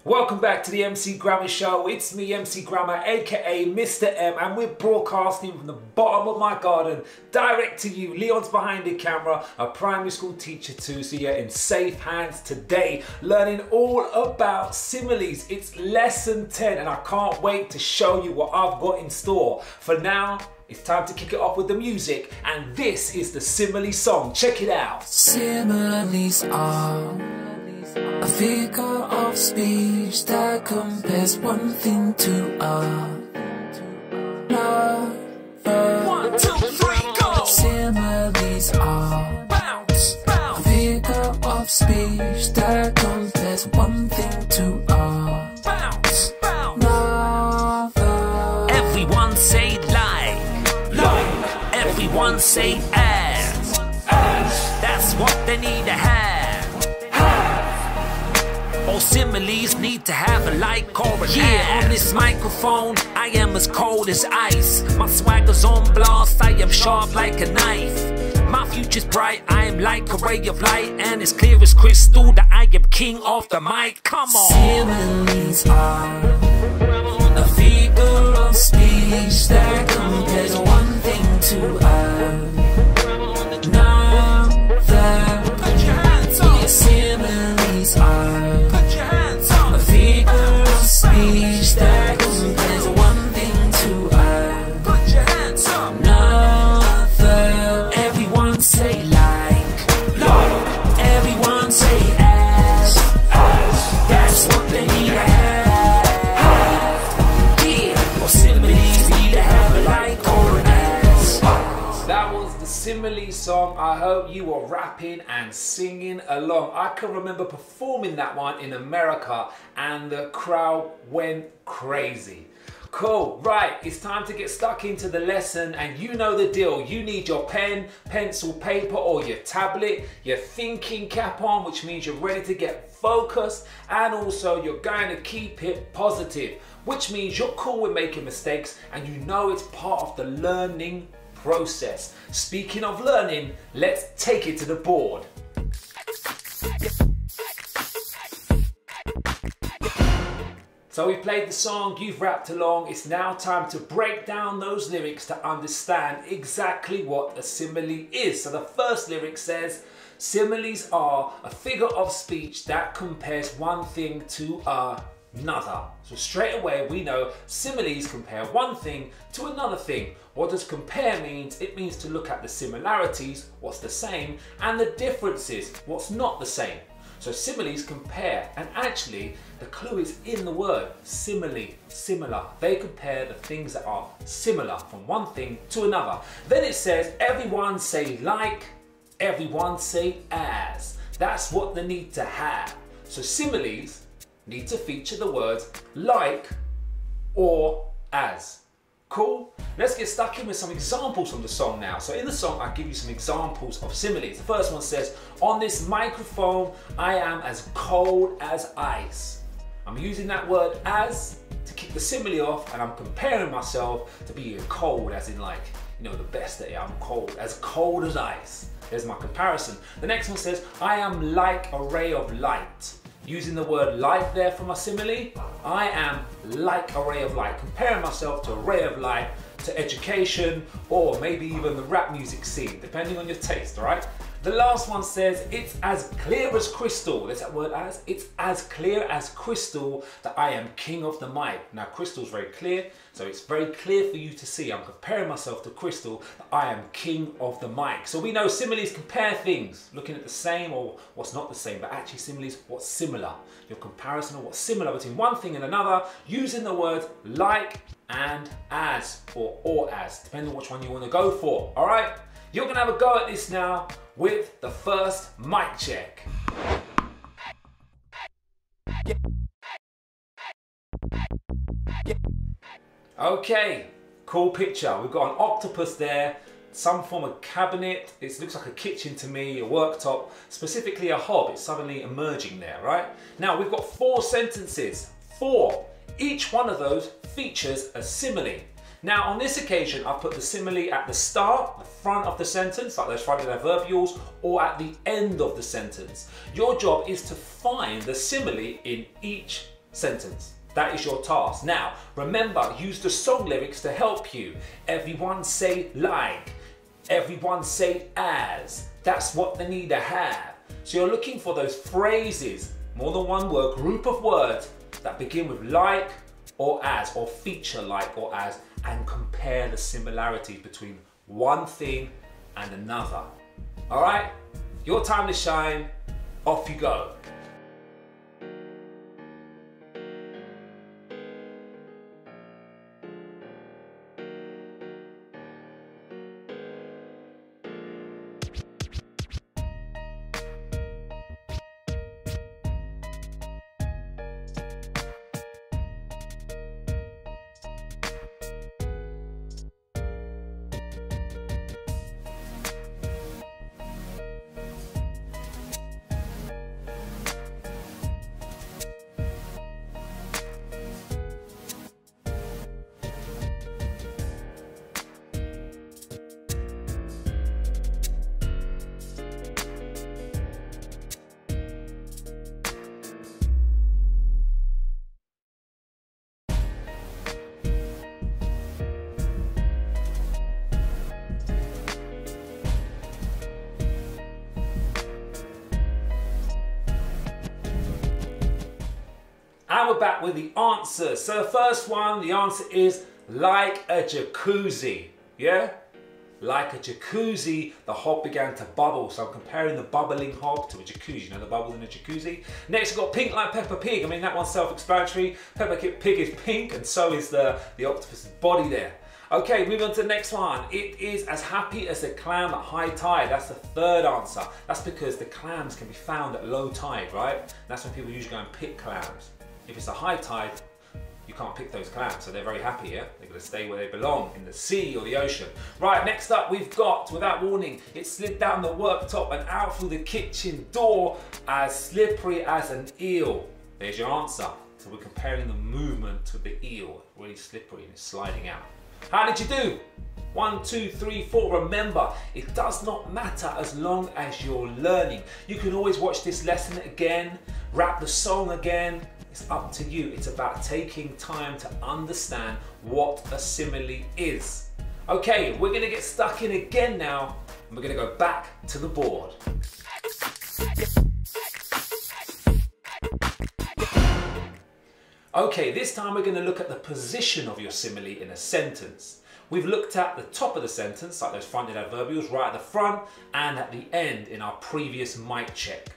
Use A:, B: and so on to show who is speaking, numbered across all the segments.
A: Welcome back to the MC Grammar Show. It's me, MC Grammar, aka Mr. M, and we're broadcasting from the bottom of my garden, direct to you. Leon's behind the camera, a primary school teacher too, so you're in safe hands today, learning all about similes. It's lesson 10, and I can't wait to show you what I've got in store. For now, it's time to kick it off with the music, and this is the simile song. Check it out.
B: Similes are a figure of speech that compares one thing to another.
A: 1, 2, 3, go!
B: Similes are a figure of speech that compares one thing to another.
C: Everyone say like. Everyone say as. That's what they need to have. All similes need to have a like or an as. On this microphone, I am as cold as ice. My swagger's on blast, I am sharp like a knife. My future's bright, I am like a ray of light, and it's clear as crystal that I am king of the mic. Come on.
B: Similes are a figure of speech that compares one thing to another. Similes are a figure of speech that compares one thing to another. Everyone say like. Everyone say as. That's what they need to have. Yeah, or similes need to have a like or an as.
A: That was the simile song. I hope you were rapping and singing along. I can remember performing that one in America and the crowd went crazy. Cool, right, it's time to get stuck into the lesson, and you know the deal. You need your pen, pencil, paper, or your tablet, your thinking cap on, which means you're ready to get focused, and also you're going to keep it positive, which means you're cool with making mistakes and you know it's part of the learning process. Speaking of learning, let's take it to the board. So we've played the song, you've rapped along, it's now time to break down those lyrics to understand exactly what a simile is. So the first lyric says, similes are a figure of speech that compares one thing to another. So straight away we know similes compare one thing to another thing. What does compare means? It means to look at the similarities, what's the same, and the differences, what's not the same. So similes compare, and actually the clue is in the word simile, similar. They compare the things that are similar from one thing to another. Then it says everyone say like, everyone say as. That's what they need to have. So similes need to feature the words like or as. Cool? Let's get stuck in with some examples from the song now. So in the song, I give you some examples of similes. The first one says, on this microphone, I am as cold as ice. I'm using that word as to kick the simile off, and I'm comparing myself to being cold, as in like, you know, the best that I'm cold as ice. There's my comparison. The next one says, I am like a ray of light. Using the word like there for my simile, I am like a ray of light, comparing myself to a ray of light, to education, or maybe even the rap music scene, depending on your taste, all right? The last one says, it's as clear as crystal. There's that word as. It's as clear as crystal that I am king of the mic. Now, crystal's very clear, so it's very clear for you to see. I'm comparing myself to crystal, that I am king of the mic. So we know similes compare things, looking at the same or what's not the same, but actually similes, what's similar. Your comparison of what's similar between one thing and another, using the words like and as, or as, depending on which one you want to go for, all right? You're gonna have a go at this now with the first mic check. Okay, cool picture. We've got an octopus there, some form of cabinet. It looks like a kitchen to me, a worktop, specifically a hob. It's suddenly emerging there, right? Now we've got 4 sentences, 4. Each one of those features a simile. Now on this occasion, I've put the simile at the start, the front of the sentence, like those fronted adverbials, or at the end of the sentence. Your job is to find the simile in each sentence. That is your task. Now, remember, use the song lyrics to help you. Everyone say like, everyone say as. That's what they need to have. So you're looking for those phrases, more than one word, group of words that begin with like or as, or feature like or as, and compare the similarities between one thing and another. All right, your time to shine, off you go. And we're back with the answers. So the first one, the answer is like a jacuzzi. Yeah? Like a jacuzzi, the hob began to bubble. So I'm comparing the bubbling hob to a jacuzzi. You know the bubbles in a jacuzzi? Next, we've got pink like Peppa Pig. I mean, that one's self-explanatory. Peppa Pig is pink, and so is the octopus's body there. Okay, moving on to the next one. It is as happy as a clam at high tide. That's the third answer. That's because the clams can be found at low tide, right? That's when people usually go and pick clams. If it's a high tide, you can't pick those clams, so they're very happy, yeah? They're gonna stay where they belong, in the sea or the ocean. Right, next up we've got, without warning, it slid down the worktop and out through the kitchen door as slippery as an eel. There's your answer. So we're comparing the movement to the eel, really slippery and it's sliding out. How did you do? 1, 2, 3, 4. Remember, it does not matter as long as you're learning. You can always watch this lesson again, rap the song again. It's up to you. It's about taking time to understand what a simile is. Okay, we're gonna get stuck in again now, and we're gonna go back to the board. Okay, this time we're gonna look at the position of your simile in a sentence. We've looked at the top of the sentence, like those fronted adverbials, right at the front and at the end in our previous mic check.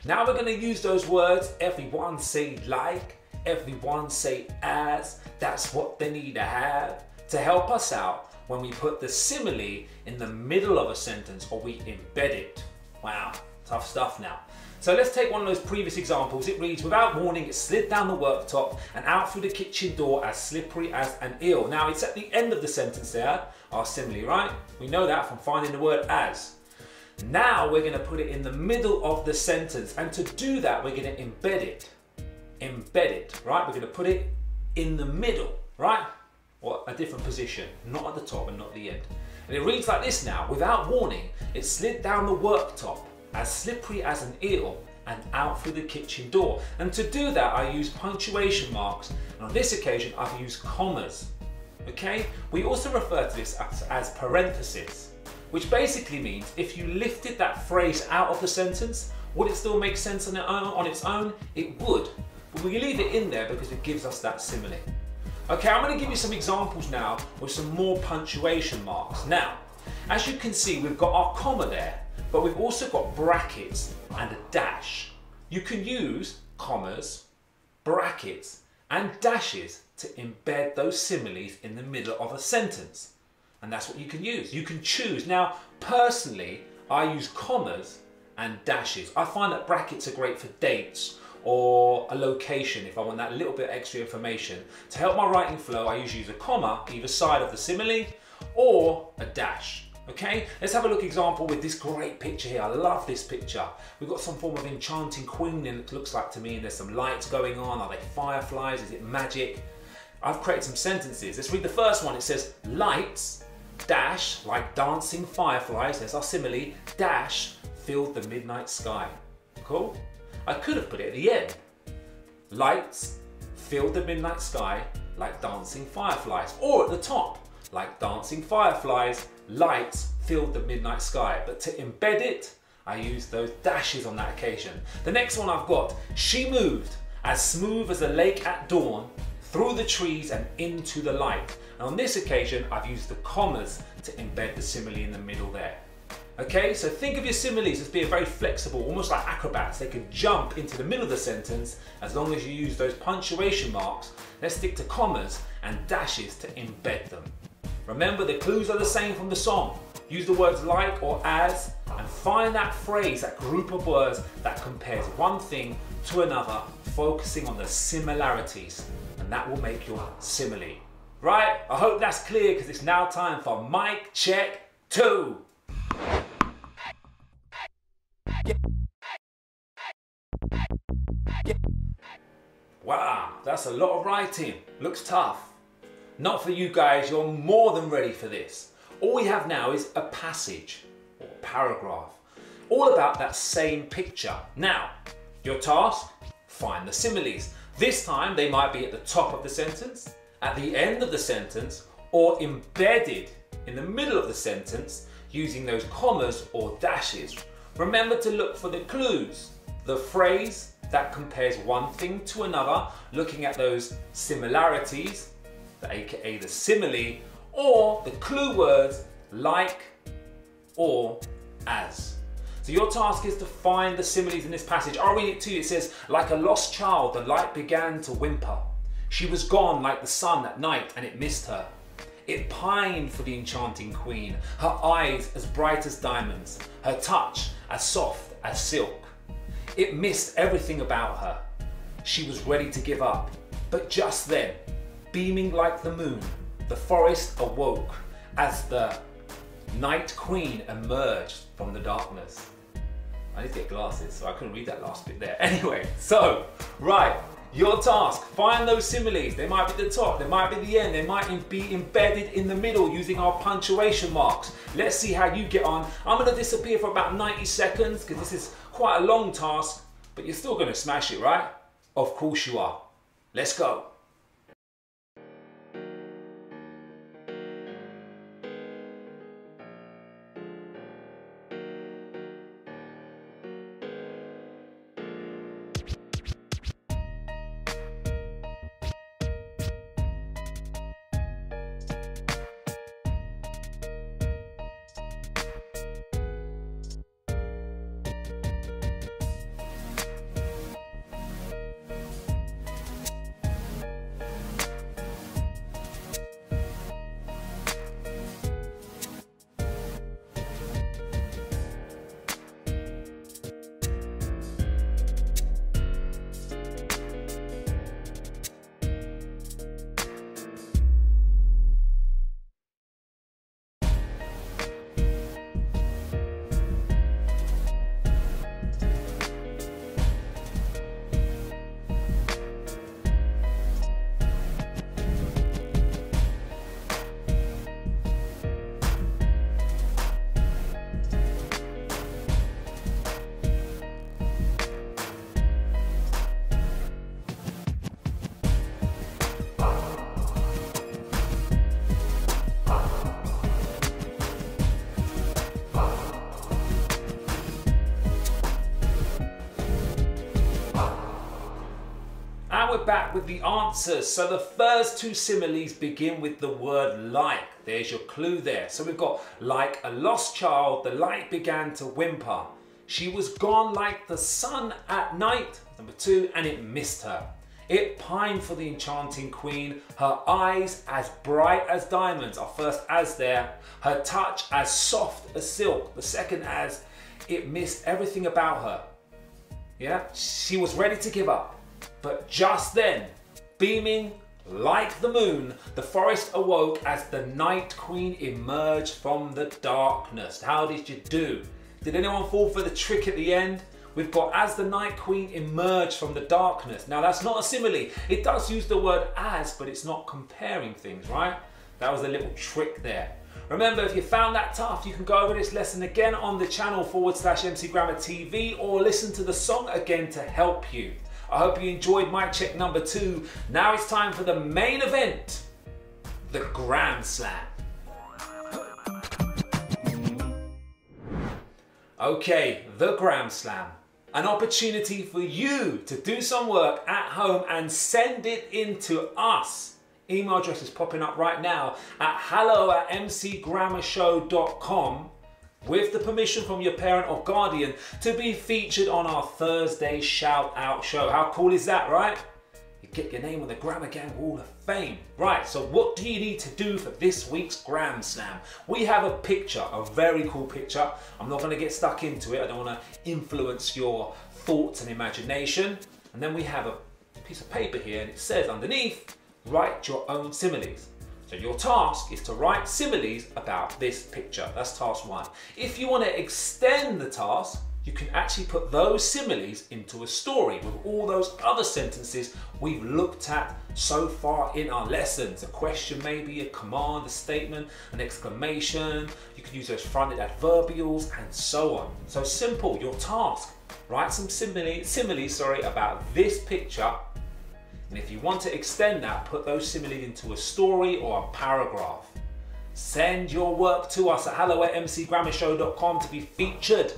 A: Now we're going to use those words, everyone say like, everyone say as, that's what they need to have, to help us out when we put the simile in the middle of a sentence or we embed it. Wow, tough stuff now. So let's take one of those previous examples. It reads, without warning, it slid down the worktop and out through the kitchen door as slippery as an eel. Now it's at the end of the sentence there, our simile, right? We know that from finding the word as. Now we're going to put it in the middle of the sentence, and to do that we're going to embed it. Embed it, right? We're going to put it in the middle, right? Or a different position, not at the top and not the end. And it reads like this now, without warning, it slid down the worktop as slippery as an eel and out through the kitchen door. And to do that I use punctuation marks, and on this occasion I've used commas. Okay? We also refer to this as parentheses, which basically means if you lifted that phrase out of the sentence, would it still make sense on its own? It would, but we leave it in there because it gives us that simile. Okay, I'm going to give you some examples now with some more punctuation marks. Now, as you can see, we've got our comma there, but we've also got brackets and a dash. You can use commas, brackets, and dashes to embed those similes in the middle of a sentence. And that's what you can use. You can choose. Now, personally, I use commas and dashes. I find that brackets are great for dates or a location if I want that little bit extra information. To help my writing flow, I usually use a comma either side of the simile or a dash. Okay, let's have a look example with this great picture here. I love this picture. We've got some form of enchanting queen, and it looks like to me, and there's some lights going on. Are they fireflies? Is it magic? I've created some sentences. Let's read the first one. It says, lights, dash, like dancing fireflies, there's our simile, dash, filled the midnight sky. Cool? I could have put it at the end. Lights filled the midnight sky like dancing fireflies. Or at the top, like dancing fireflies, lights filled the midnight sky. But to embed it, I used those dashes on that occasion. The next one I've got, she moved as smooth as a lake at dawn, through the trees and into the light. And on this occasion, I've used the commas to embed the simile in the middle there. Okay, so think of your similes as being very flexible, almost like acrobats. They can jump into the middle of the sentence as long as you use those punctuation marks. Let's stick to commas and dashes to embed them. Remember, the clues are the same from the song. Use the words like or as and find that phrase, that group of words that compares one thing to another, focusing on the similarities, and that will make your simile. Right? I hope that's clear because it's now time for mic check 2. Wow, that's a lot of writing. Looks tough. Not for you guys, you're more than ready for this. All we have now is a passage or paragraph, all about that same picture. Now, your task, find the similes. This time they might be at the top of the sentence, at the end of the sentence, or embedded in the middle of the sentence using those commas or dashes. Remember to look for the clues, the phrase that compares one thing to another, looking at those similarities, aka the simile, or the clue words like or as. So your task is to find the similes in this passage. I'll read it to you. It says, like a lost child, the light began to whimper. She was gone like the sun at night, and it missed her. It pined for the enchanting queen, her eyes as bright as diamonds, her touch as soft as silk. It missed everything about her. She was ready to give up, but just then, beaming like the moon, the forest awoke as the night queen emerged from the darkness. I need to get glasses, so I couldn't read that last bit there. Anyway, so, right, your task, find those similes. They might be the top, they might be the end, they might be embedded in the middle using our punctuation marks. Let's see how you get on. I'm gonna disappear for about 90 seconds because this is quite a long task, but you're still gonna smash it, right? Of course you are. Let's go. We're back with the answers. So the first two similes begin with the word like. There's your clue there. So we've got like a lost child, the light began to whimper. She was gone like the sun at night, number 2, and it missed her. It pined for the enchanting queen, her eyes as bright as diamonds, our first as there, her touch as soft as silk, the second as, it missed everything about her. Yeah, she was ready to give up. But just then, beaming like the moon, the forest awoke as the night queen emerged from the darkness. How did you do? Did anyone fall for the trick at the end? we've got as the Night Queen emerged from the darkness. Now that's not a simile. It does use the word as, but it's not comparing things, right? That was a little trick there. Remember, if you found that tough, you can go over this lesson again on the channel /MC Grammar TV or listen to the song again to help you. I hope you enjoyed mic check number 2. Now it's time for the main event, the Gram Slam. Okay, the Gram Slam. An opportunity for you to do some work at home and send it in to us. Email address is popping up right now at hello@mcgrammarshow.com with the permission from your parent or guardian to be featured on our Thursday shout out show. How cool is that, right? You get your name on the Grammar Gang Wall of Fame. Right, so what do you need to do for this week's Gram Slam? We have a picture, a very cool picture. I'm not going to get stuck into it. I don't want to influence your thoughts and imagination. And then we have a piece of paper here and it says underneath, write your own similes. So your task is to write similes about this picture. That's task 1. If you want to extend the task, you can actually put those similes into a story with all those other sentences we've looked at so far in our lessons. A question maybe, a command, a statement, an exclamation. You can use those fronted adverbials and so on. So simple, your task. Write some similes about this picture. And if you want to extend that, put those similes into a story or a paragraph. Send your work to us at hello@mcgrammarshow.com to be featured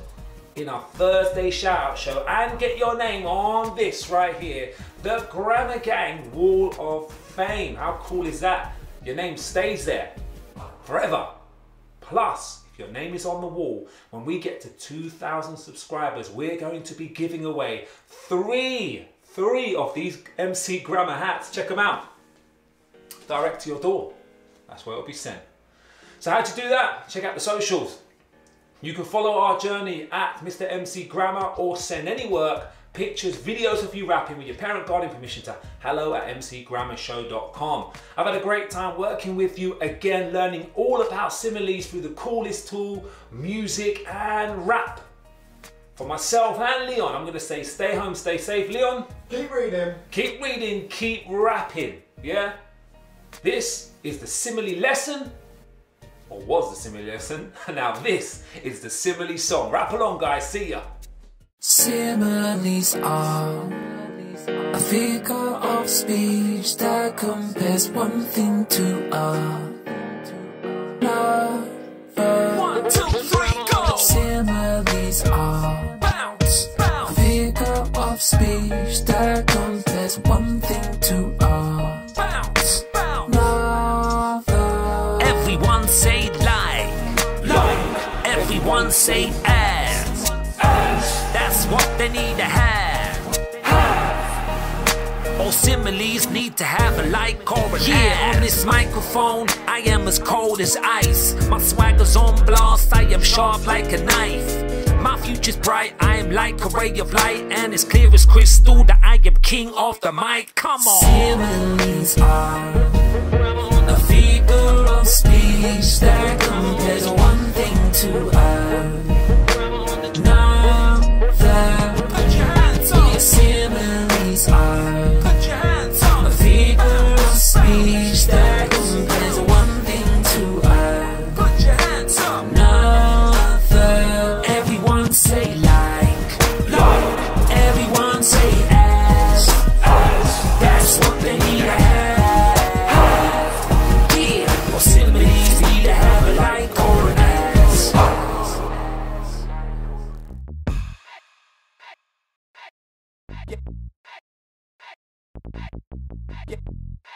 A: in our Thursday shout out show and get your name on this right here, the Grammar Gang Wall of Fame. How cool is that? Your name stays there forever. Plus, if your name is on the wall, when we get to 2,000 subscribers, we're going to be giving away three of these MC Grammar hats. Check them out. Direct to your door. That's where it'll be sent. So how to do that? Check out the socials. You can follow our journey at Mr. MC Grammar or send any work, pictures, videos of you rapping with your parent guardian permission to hello@mcgrammarshow.com. I've had a great time working with you again, learning all about similes through the coolest tool, music and rap. For myself and Leon, I'm going to say stay home, stay safe. Leon?
D: Keep reading.
A: Keep reading, keep rapping. Yeah? This is the simile lesson, or was the simile lesson. Now this is the simile song. Rap along, guys. See ya.
B: Similes are a figure of speech that compares one thing to another.
C: 1, 2, 3, go!
B: Similes are a figure of speech that compares one thing to another.
C: Everyone say like. Everyone say as. That's what they need to have. All similes need to have a like or an on this microphone, I am as cold as ice. My swagger's on blast, I am sharp like a knife. My future's bright, I am like a ray of light. And it's clear as crystal that I am king of the mic. Come on.
B: Similes are a figure of speech that compares one thing to another. Similes are a figure of speech that compares one thing to another. Everyone say like. Everyone say as. That's what they need to have. Yeah, or similes need to have a like or an as.